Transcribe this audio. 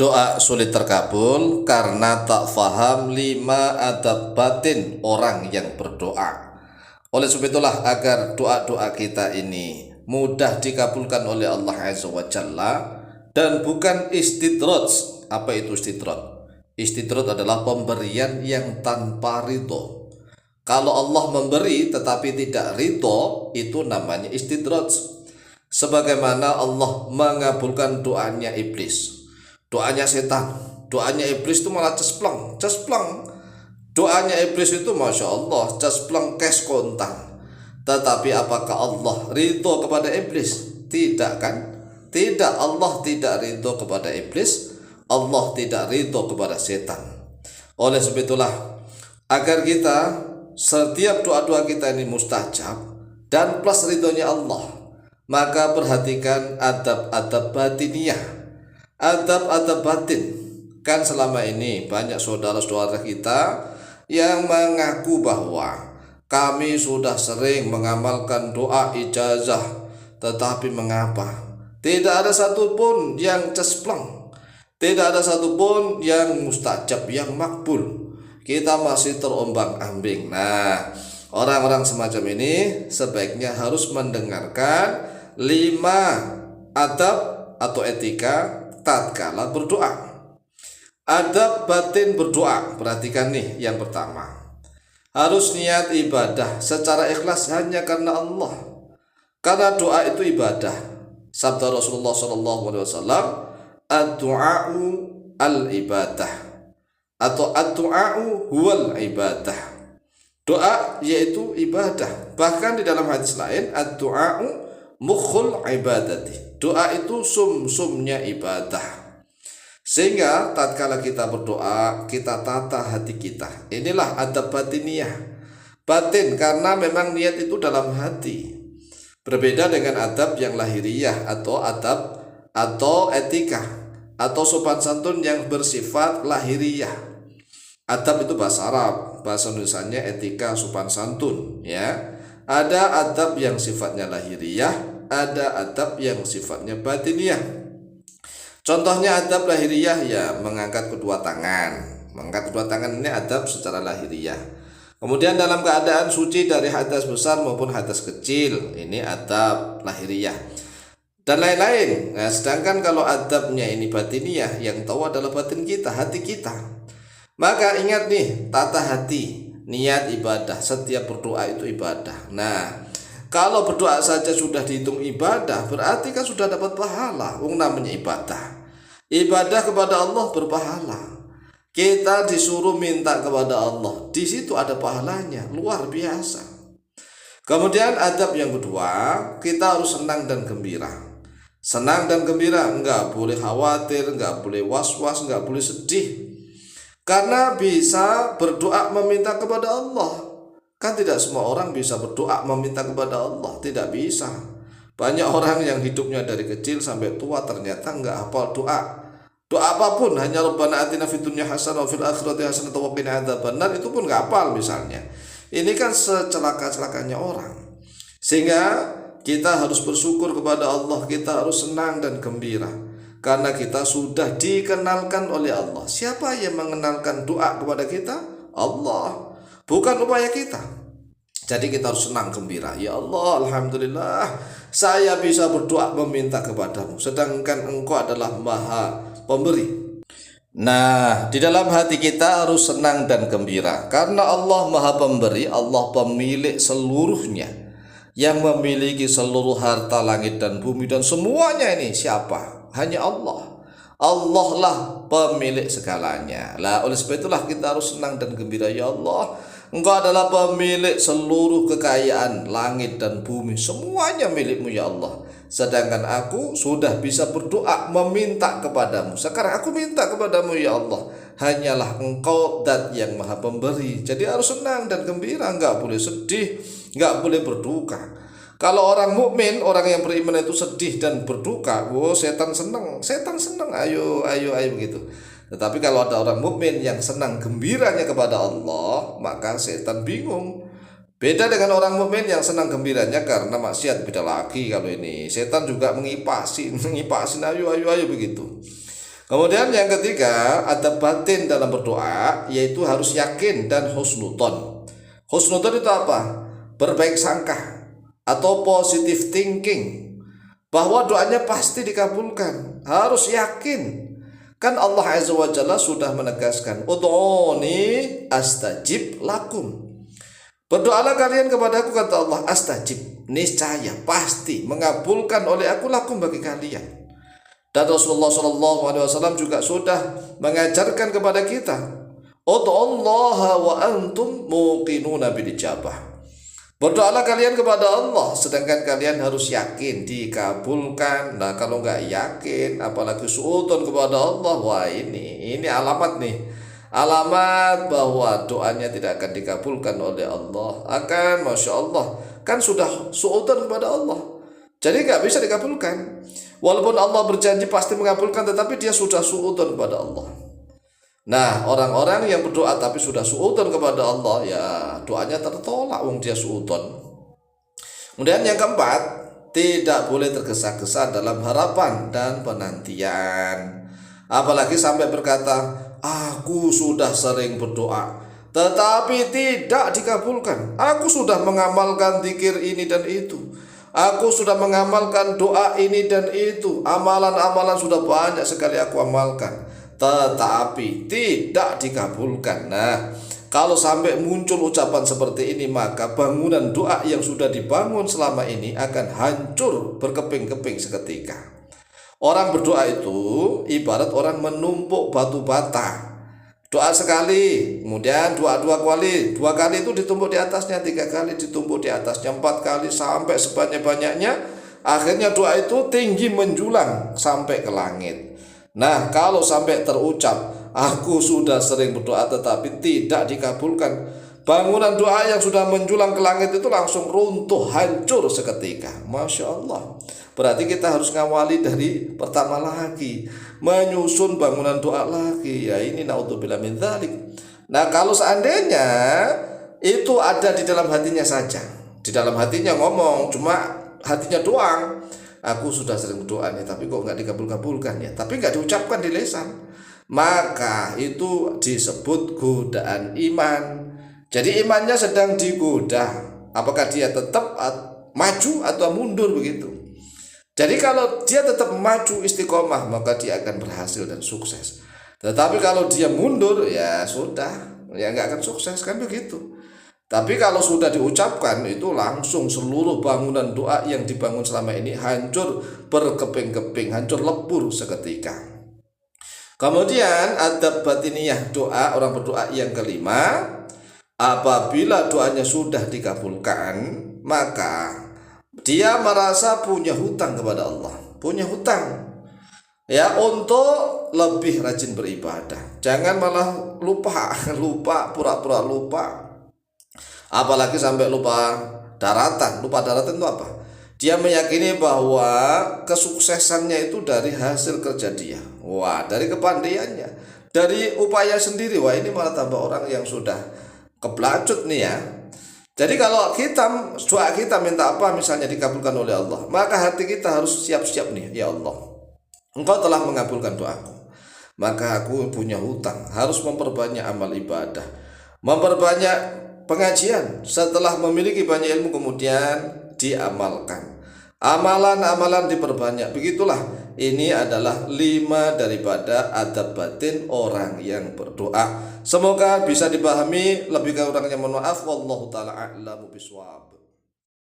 Doa sulit terkabul karena tak faham 5 adab batin orang yang berdoa. Oleh sebab itulah agar doa-doa kita ini mudah dikabulkan oleh Allah Azza wa Jalla dan bukan istidraj. Apa itu istidraj? Istidraj adalah pemberian yang tanpa ridho. Kalau Allah memberi tetapi tidak ridho, itu namanya istidraj. Sebagaimana Allah mengabulkan doanya iblis, doanya setan, doanya iblis itu malah cespleng. Doanya iblis itu Masya Allah cespleng kes kontan. Tetapi apakah Allah ridho kepada iblis? Tidak kan? Tidak, Allah tidak ridho kepada iblis, Allah tidak ridho kepada setan. Oleh sebab itulah agar kita setiap doa-doa kita ini mustajab dan plus ridhonya Allah, maka perhatikan adab-adab batiniyah, adab-adab batin. Kan selama ini banyak saudara-saudara kita yang mengaku bahwa kami sudah sering mengamalkan doa ijazah, tetapi mengapa tidak ada satupun yang cespleng, tidak ada satupun yang mustajab, yang makbul. Kita masih terombang-ambing. Nah, orang-orang semacam ini sebaiknya harus mendengarkan 5 adab atau etika tatkala berdoa. Adab batin berdoa. Perhatikan nih, yang pertama, harus niat ibadah secara ikhlas hanya karena Allah. Karena doa itu ibadah. Sabda Rasulullah SAW, ad-du'a'u al-ibadah, atau ad-du'a'u huwal ibadah. Doa yaitu ibadah. Bahkan di dalam hadis lain, ad-du'a'u mukhul ibadati. Doa itu sumsumnya ibadah. Sehingga tatkala kita berdoa, kita tata hati kita. Inilah adab batiniyah. Batin karena memang niat itu dalam hati. Berbeda dengan adab yang lahiriah atau adab atau etika atau sopan santun yang bersifat lahiriah. Adab itu bahasa Arab, bahasa Indonesianya etika sopan santun, ya. Ada adab yang sifatnya lahiriah, ada adab yang sifatnya batiniyah. Contohnya adab lahiriah ya mengangkat kedua tangan. Mengangkat kedua tangan ini adab secara lahiriah. Kemudian dalam keadaan suci dari hadas besar maupun hadas kecil, ini adab lahiriah. Dan lain-lain. Nah, sedangkan kalau adabnya ini batiniyah, yang tahu adalah batin kita, hati kita. Maka ingat nih, tata hati, niat ibadah, setiap berdoa itu ibadah. Nah, kalau berdoa saja sudah dihitung ibadah, berarti kan sudah dapat pahala. Namanya ibadah. Ibadah kepada Allah berpahala. Kita disuruh minta kepada Allah, di situ ada pahalanya, luar biasa. Kemudian adab yang kedua, kita harus senang dan gembira. Senang dan gembira, enggak boleh khawatir, enggak boleh was-was, enggak boleh sedih. Karena bisa berdoa meminta kepada Allah. Kan tidak semua orang bisa berdoa meminta kepada Allah, tidak bisa. Banyak orang yang hidupnya dari kecil sampai tua ternyata enggak hafal doa. Doa apapun, hanya Rabbana atina fid dunya hasanah wa fil akhirati hasanah wa qina adzabannar, itu pun enggak hafal misalnya. Ini kan secelaka-celakanya orang. Sehingga kita harus bersyukur kepada Allah, kita harus senang dan gembira karena kita sudah dikenalkan oleh Allah. Siapa yang mengenalkan doa kepada kita? Allah, bukan upaya kita. Jadi kita harus senang gembira. Ya Allah, alhamdulillah, saya bisa berdoa meminta kepadamu, sedangkan Engkau adalah Maha Pemberi. Nah, di dalam hati kita harus senang dan gembira karena Allah Maha Pemberi, Allah pemilik seluruhnya, yang memiliki seluruh harta langit dan bumi dan semuanya. Ini siapa? Hanya Allah. Allah lah pemilik segalanya. Lah, oleh sebab itulah kita harus senang dan gembira. Ya Allah, Engkau adalah pemilik seluruh kekayaan langit dan bumi, semuanya milikmu ya Allah. Sedangkan aku sudah bisa berdoa meminta kepadamu. Sekarang aku minta kepadamu ya Allah. Hanyalah Engkau zat yang Maha Pemberi. Jadi harus senang dan gembira, enggak boleh sedih, enggak boleh berduka. Kalau orang mukmin, orang yang beriman itu sedih dan berduka, setan senang, ayo begitu. Tetapi kalau ada orang mukmin yang senang gembiranya kepada Allah, maka setan bingung. Beda dengan orang mukmin yang senang gembiranya karena maksiat, beda lagi. Kalau ini setan juga mengipasin, ayo begitu. Kemudian yang ketiga, adab batin dalam berdoa yaitu harus yakin dan husnudzon. Husnudzon itu apa? Berbaik sangka atau positive thinking bahwa doanya pasti dikabulkan. Harus yakin. Kan Allah Azza wa Jalla sudah menegaskan, ud'uni astajib lakum. Berdoalah kalian kepada aku, kata Allah, astajib, niscaya pasti mengabulkan oleh aku lakum bagi kalian. Dan Rasulullah SAW juga sudah mengajarkan kepada kita, ud'ullaha wa antum muqinuna bil ijabah. Berdoalah kalian kepada Allah sedangkan kalian harus yakin dikabulkan. Nah, kalau nggak yakin apalagi suudzon kepada Allah, wah ini alamat nih. Alamat bahwa doanya tidak akan dikabulkan oleh Allah. Masya Allah, kan sudah suudzon kepada Allah, jadi nggak bisa dikabulkan. Walaupun Allah berjanji pasti mengabulkan, tetapi dia sudah suudzon kepada Allah. Nah, orang-orang yang berdoa tapi sudah suudzon kepada Allah, ya doanya tertolak wong dia suudzon. Kemudian yang keempat, tidak boleh tergesa-gesa dalam harapan dan penantian. Apalagi sampai berkata, aku sudah sering berdoa tetapi tidak dikabulkan. Aku sudah mengamalkan zikir ini dan itu. Aku sudah mengamalkan doa ini dan itu. Amalan-amalan sudah banyak sekali aku amalkan, tetapi tidak dikabulkan. Nah, kalau sampai muncul ucapan seperti ini, maka bangunan doa yang sudah dibangun selama ini akan hancur berkeping-keping seketika. Orang berdoa itu ibarat orang menumpuk batu bata. Doa sekali, kemudian dua kali itu ditumpuk di atasnya, 3 kali ditumpuk di atasnya, 4 kali sampai sebanyak-banyaknya. Akhirnya doa itu tinggi menjulang sampai ke langit. Nah, kalau sampai terucap, aku sudah sering berdoa tetapi tidak dikabulkan, bangunan doa yang sudah menjulang ke langit itu langsung runtuh, hancur seketika. Masya Allah. Berarti kita harus ngawali dari pertama lagi, menyusun bangunan doa lagi. Ya ini naudzubillah min dzalik. Nah, kalau seandainya itu ada di dalam hatinya saja, di dalam hatinya ngomong, cuma hatinya doang, aku sudah sering berdoa nih tapi kok nggak dikabul-kabulkan ya, tapi nggak diucapkan di lisan, maka itu disebut godaan iman. Jadi imannya sedang digoda, apakah dia tetap maju atau mundur begitu. Jadi kalau dia tetap maju istiqomah, maka dia akan berhasil dan sukses. Tetapi kalau dia mundur, ya sudah, ya nggak akan sukses, kan begitu. Tapi kalau sudah diucapkan, itu langsung seluruh bangunan doa yang dibangun selama ini hancur berkeping-keping, hancur lebur seketika. Kemudian adab batiniyah doa orang berdoa yang kelima, apabila doanya sudah dikabulkan, maka dia merasa punya hutang kepada Allah, punya hutang ya untuk lebih rajin beribadah. Jangan malah lupa pura-pura lupa. Apalagi sampai lupa daratan. Lupa daratan itu apa? Dia meyakini bahwa kesuksesannya itu dari hasil kerja dia. Wah, dari kepandaiannya, dari upaya sendiri. Wah, ini malah tambah orang yang sudah keblacut nih ya. Jadi kalau doa kita minta apa misalnya dikabulkan oleh Allah, maka hati kita harus siap-siap nih, ya Allah, Engkau telah mengabulkan doaku, maka aku punya hutang, harus memperbanyak amal ibadah, memperbanyak pengajian. Setelah memiliki banyak ilmu kemudian diamalkan, amalan-amalan diperbanyak. Begitulah, ini adalah 5 daripada adab batin orang yang berdoa. Semoga bisa dipahami, lebih kurangnya mohon maaf. Wallahu taala a'lamu bishawab.